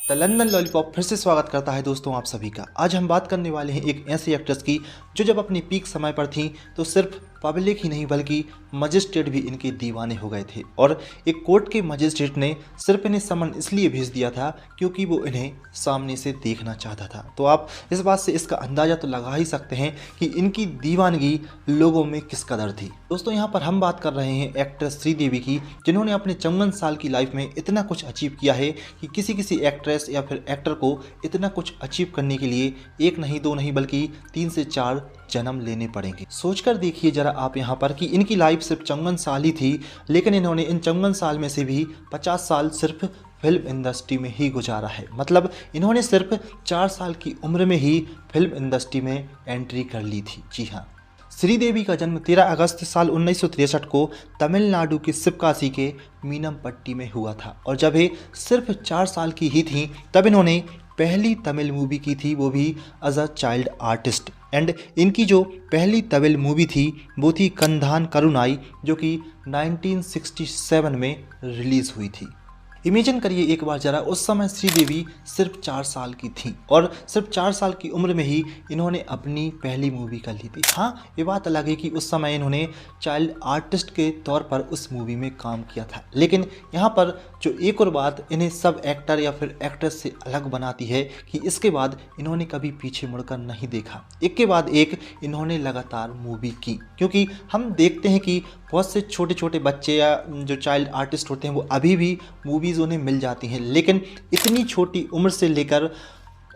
The London lollipop फिर से स्वागत करता है दोस्तों आप सभी का। आज हम बात करने वाले हैं एक ऐसी एक्ट्रेस की जो जब अपनी पीक समय पर थी तो सिर्फ पब्लिक ही नहीं बल्कि मजिस्ट्रेट भी इनके दीवाने हो गए थे। और एक कोर्ट के मजिस्ट्रेट ने सिर्फ इन्हें समन इसलिए भेज दिया था क्योंकि वो इन्हें सामने से देखना चाहता था। तो आप इस बात से इसका अंदाज़ा तो लगा ही सकते हैं कि इनकी दीवानगी लोगों में किस कदर थी। दोस्तों यहाँ पर हम बात कर रहे हैं एक्ट्रेस श्रीदेवी की, जिन्होंने अपने 54 साल की लाइफ में इतना कुछ अचीव किया है कि किसी एक्ट्रेस या फिर एक्टर को इतना कुछ अचीव करने के लिए एक नहीं दो नहीं बल्कि 3 से 4 जन्म लेने पड़ेंगे। सोचकर देखिए जरा आप यहाँ पर कि इनकी लाइफ सिर्फ 54 साल ही थी, लेकिन इन्होंने इन 54 साल में से भी 50 साल सिर्फ फिल्म इंडस्ट्री में ही गुजारा है। मतलब इन्होंने सिर्फ 4 साल की उम्र में ही फिल्म इंडस्ट्री में एंट्री कर ली थी। जी हाँ, श्रीदेवी का जन्म 13 अगस्त साल 1963 को तमिलनाडु के शिवकाशी के मीनमपट्टी में हुआ था। और जब ये सिर्फ 4 साल की ही थी तब इन्होंने पहली तमिल मूवी की थी, वो भी as a child artist. And इनकी जो पहली तमिल मूवी थी वो थी कंधान करुणाई, जो कि 1967 में रिलीज़ हुई थी। इमेजिन करिए एक बार जरा, उस समय श्रीदेवी सिर्फ 4 साल की थी और सिर्फ 4 साल की उम्र में ही इन्होंने अपनी पहली मूवी कर ली थी। हाँ, ये बात अलग है कि उस समय इन्होंने चाइल्ड आर्टिस्ट के तौर पर उस मूवी में काम किया था, लेकिन यहाँ पर जो एक और बात इन्हें सब एक्टर या फिर एक्ट्रेस से अलग बनाती है कि इसके बाद इन्होंने कभी पीछे मुड़कर नहीं देखा। एक के बाद एक इन्होंने लगातार मूवी की, क्योंकि हम देखते हैं कि बहुत से छोटे छोटे बच्चे या जो चाइल्ड आर्टिस्ट होते हैं वो अभी भी मूवीज़ उन्हें मिल जाती हैं, लेकिन इतनी छोटी उम्र से लेकर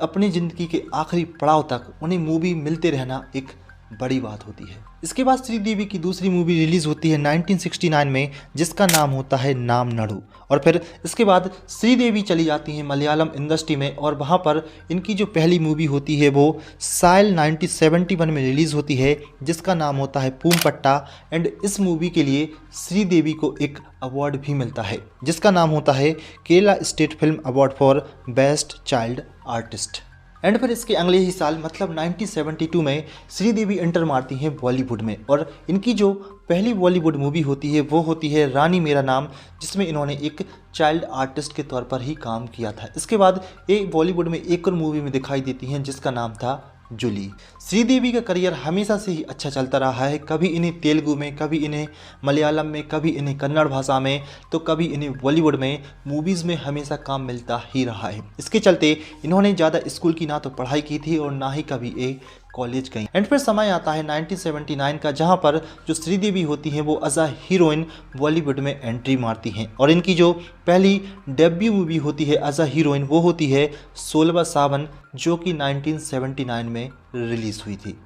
अपनी ज़िंदगी के आखिरी पड़ाव तक उन्हें मूवी मिलते रहना एक बड़ी बात होती है। इसके बाद श्रीदेवी की दूसरी मूवी रिलीज़ होती है 1969 में, जिसका नाम होता है नाम नडू। और फिर इसके बाद श्रीदेवी चली जाती हैं मलयालम इंडस्ट्री में, और वहाँ पर इनकी जो पहली मूवी होती है वो साल 1971 में रिलीज़ होती है, जिसका नाम होता है पूमपट्टा। एंड इस मूवी के लिए श्रीदेवी को एक अवार्ड भी मिलता है, जिसका नाम होता है Kerala state film award for best child artist. And फिर इसके अगले ही साल मतलब 1972 में श्रीदेवी एंटर मारती हैं बॉलीवुड में, और इनकी जो पहली बॉलीवुड मूवी होती है वो होती है रानी मेरा नाम, जिसमें इन्होंने एक चाइल्ड आर्टिस्ट के तौर पर ही काम किया था। इसके बाद ये बॉलीवुड में एक और मूवी में दिखाई देती हैं जिसका नाम था जूली। श्रीदेवी का करियर हमेशा से ही अच्छा चलता रहा है, कभी इन्हें तेलुगु में, कभी इन्हें मलयालम में, कभी इन्हें कन्नड़ भाषा में, तो कभी इन्हें बॉलीवुड में मूवीज़ में हमेशा काम मिलता ही रहा है। इसके चलते इन्होंने ज़्यादा स्कूल की ना तो पढ़ाई की थी और ना ही कभी एक कॉलेज गई। एंड फिर समय आता है 1979 का, जहां पर जो श्रीदेवी होती हैं वो एज अ हीरोइन बॉलीवुड में एंट्री मारती हैं। और इनकी जो पहली डेब्यू मूवी होती है एज अ हीरोइन वो होती है 16वां सावन, जो कि 1979 में रिलीज़ हुई थी।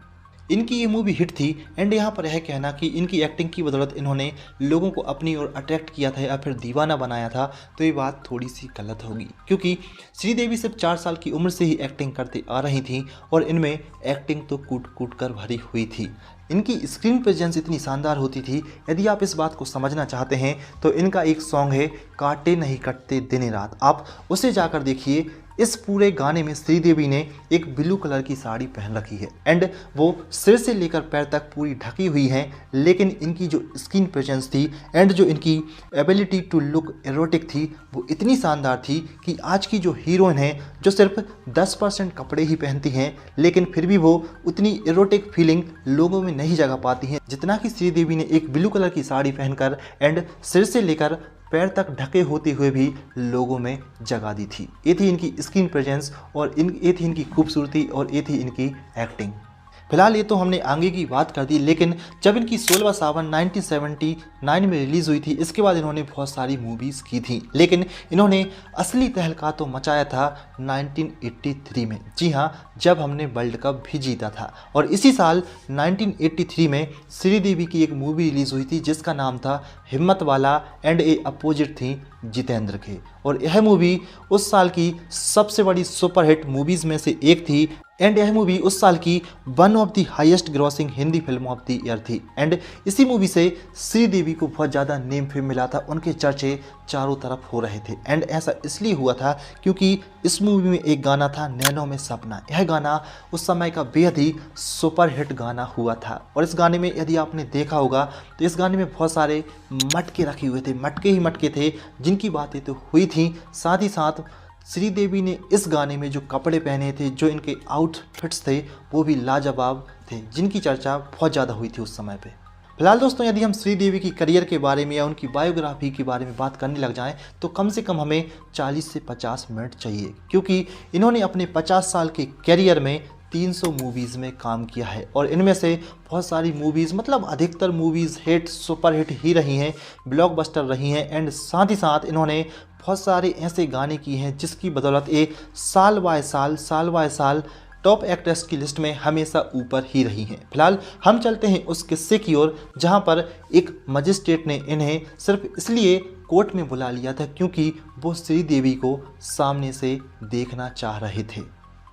इनकी ये मूवी हिट थी। एंड यहाँ पर यह कहना कि इनकी एक्टिंग की बदौलत इन्होंने लोगों को अपनी ओर अट्रैक्ट किया था या फिर दीवाना बनाया था, तो ये बात थोड़ी सी गलत होगी, क्योंकि श्रीदेवी सिर्फ 4 साल की उम्र से ही एक्टिंग करते आ रही थी और इनमें एक्टिंग तो कूट कूट कर भरी हुई थी। इनकी स्क्रीन प्रेजेंस इतनी शानदार होती थी। यदि आप इस बात को समझना चाहते हैं तो इनका एक सॉन्ग है काटे नहीं कटते दिन रात, आप उसे जाकर देखिए। इस पूरे गाने में श्रीदेवी ने एक ब्लू कलर की साड़ी पहन रखी है एंड वो सिर से लेकर पैर तक पूरी ढकी हुई हैं, लेकिन इनकी जो स्किन प्रेजेंस थी एंड जो इनकी एबिलिटी टू लुक एरोटिक थी वो इतनी शानदार थी कि आज की जो हीरोइन है जो सिर्फ 10% कपड़े ही पहनती हैं, लेकिन फिर भी वो उतनी एरोटिक फीलिंग लोगों में नहीं जगा पाती हैं जितना कि श्रीदेवी ने एक ब्लू कलर की साड़ी पहनकर एंड सिर से लेकर पैर तक ढके होते हुए भी लोगों में जगा दी थी। ये थी इनकी स्क्रीन प्रेजेंस और ये थी इनकी खूबसूरती और ये थी इनकी एक्टिंग। फिलहाल ये तो हमने आगे की बात कर दी, लेकिन जब इनकी 16वां सावन 1979 में रिलीज़ हुई थी, इसके बाद इन्होंने बहुत सारी मूवीज़ की थी, लेकिन इन्होंने असली तहलका तो मचाया था 1983 में। जी हाँ, जब हमने वर्ल्ड कप भी जीता था। और इसी साल 1983 में श्रीदेवी की एक मूवी रिलीज़ हुई थी जिसका नाम था हिम्मत वाला, एंड ए अपोजिट थी जितेंद्र के। और यह मूवी उस साल की सबसे बड़ी सुपरहिट मूवीज़ में से एक थी। एंड यह मूवी उस साल की one of the highest grossing Hindi film of the year थी। एंड इसी मूवी से श्रीदेवी को बहुत ज़्यादा नेम फेम मिला था, उनके चर्चे चारों तरफ हो रहे थे। एंड ऐसा इसलिए हुआ था क्योंकि इस मूवी में एक गाना था नैनों में सपना। यह गाना उस समय का बेहद ही सुपरहिट गाना हुआ था। और इस गाने में यदि आपने देखा होगा तो इस गाने में बहुत सारे मटके रखे हुए थे, मटके ही मटके थे जिनकी बातें तो हुई थी, साथ ही साथ श्रीदेवी ने इस गाने में जो कपड़े पहने थे, जो इनके आउटफिट्स थे, वो भी लाजवाब थे, जिनकी चर्चा बहुत ज़्यादा हुई थी उस समय पे। फिलहाल दोस्तों, यदि हम श्रीदेवी की करियर के बारे में या उनकी बायोग्राफी के बारे में बात करने लग जाएं तो कम से कम हमें 40 से 50 मिनट चाहिए, क्योंकि इन्होंने अपने 50 साल के करियर में 300 मूवीज़ में काम किया है और इनमें से बहुत सारी मूवीज़, मतलब अधिकतर मूवीज़ हिट, सुपर हिट ही रही हैं, ब्लॉकबस्टर रही हैं। एंड साथ ही साथ इन्होंने बहुत सारे ऐसे गाने किए हैं जिसकी बदौलत ये साल बाय साल टॉप एक्ट्रेस की लिस्ट में हमेशा ऊपर ही रही हैं। फिलहाल हम चलते हैं उस किस्से की ओर जहां पर एक मजिस्ट्रेट ने इन्हें सिर्फ इसलिए कोर्ट में बुला लिया था क्योंकि वो श्रीदेवी को सामने से देखना चाह रहे थे।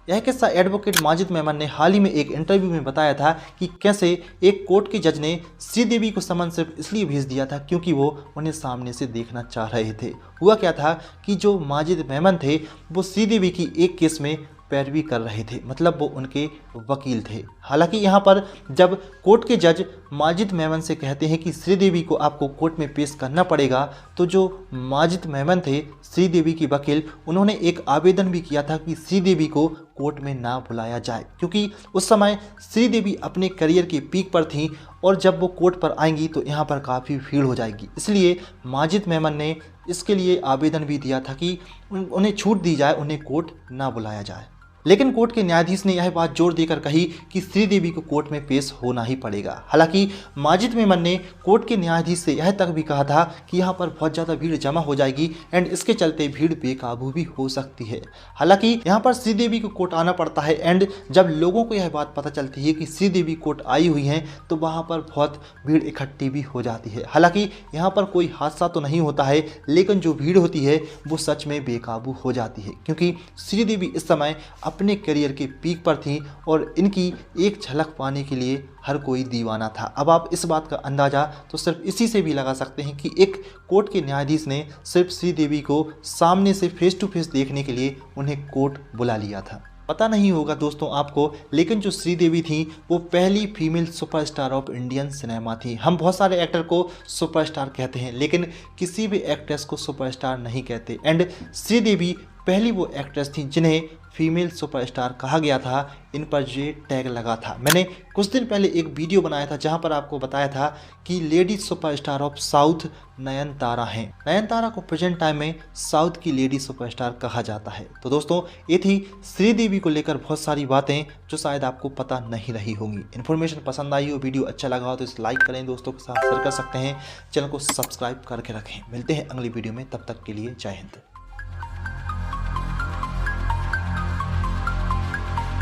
यह किस्सा एडवोकेट माजिद मेमन ने हाल ही में एक इंटरव्यू में बताया था कि कैसे एक कोर्ट के जज ने श्रीदेवी को समन सिर्फ इसलिए भेज दिया था क्योंकि वो उन्हें सामने से देखना चाह रहे थे। हुआ क्या था कि जो माजिद मेमन थे वो श्रीदेवी की एक केस में पैरवी कर रहे थे, मतलब वो उनके वकील थे। हालांकि यहाँ पर जब कोर्ट के जज माजिद मेमन से कहते हैं कि श्रीदेवी को आपको कोर्ट में पेश करना पड़ेगा, तो जो माजिद मेमन थे, श्रीदेवी की वकील, उन्होंने एक आवेदन भी किया था कि श्रीदेवी को कोर्ट में ना बुलाया जाए, क्योंकि उस समय श्रीदेवी अपने करियर के पीक पर थी और जब वो कोर्ट पर आएंगी तो यहाँ पर काफ़ी भीड़ हो जाएगी। इसलिए माजिद मेमन ने इसके लिए आवेदन भी दिया था कि उन्हें छूट दी जाए, उन्हें कोर्ट ना बुलाया जाए। लेकिन कोर्ट के न्यायाधीश ने यह बात जोर देकर कही कि श्रीदेवी को कोर्ट में पेश होना ही पड़ेगा। हालांकि माजिद मेमन ने कोर्ट के न्यायाधीश से यह तक भी कहा था कि यहाँ पर बहुत ज़्यादा भीड़ जमा हो जाएगी एंड इसके चलते भीड़ बेकाबू भी हो सकती है। हालांकि यहाँ पर श्रीदेवी को कोर्ट आना पड़ता है एंड जब लोगों को यह बात पता चलती है कि श्रीदेवी कोर्ट आई हुई हैं तो वहाँ पर बहुत भीड़ इकट्ठी भी हो जाती है। हालांकि यहाँ पर कोई हादसा तो नहीं होता है, लेकिन जो भीड़ होती है वो सच में बेकाबू हो जाती है, क्योंकि श्रीदेवी इस समय अपने करियर के पीक पर थी और इनकी एक झलक पाने के लिए हर कोई दीवाना था। अब आप इस बात का अंदाज़ा तो सिर्फ इसी से भी लगा सकते हैं कि एक कोर्ट के न्यायाधीश ने सिर्फ श्रीदेवी को सामने से फेस टू फेस देखने के लिए उन्हें कोर्ट बुला लिया था। पता नहीं होगा दोस्तों आपको, लेकिन जो श्रीदेवी थी वो पहली female superstar of Indian cinema थी। हम बहुत सारे एक्टर को सुपरस्टार कहते हैं, लेकिन किसी भी एक्ट्रेस को सुपरस्टार नहीं कहते। एंड श्रीदेवी पहली वो एक्ट्रेस थी जिन्हें फीमेल सुपरस्टार कहा गया था, इन पर ये टैग लगा था। मैंने कुछ दिन पहले एक वीडियो बनाया था जहां पर आपको बताया था कि lady superstar of south Nayanthara हैं। नयनतारा को प्रेजेंट टाइम में साउथ की लेडी सुपरस्टार कहा जाता है। तो दोस्तों, ये थी श्रीदेवी को लेकर बहुत सारी बातें जो शायद आपको पता नहीं रही होंगी। इन्फॉर्मेशन पसंद आई हो, वीडियो अच्छा लगा हो तो इसे लाइक करें, दोस्तों के साथ शेयर कर सकते हैं, चैनल को सब्सक्राइब करके रखें। मिलते हैं अगली वीडियो में, तब तक के लिए जय हिंद।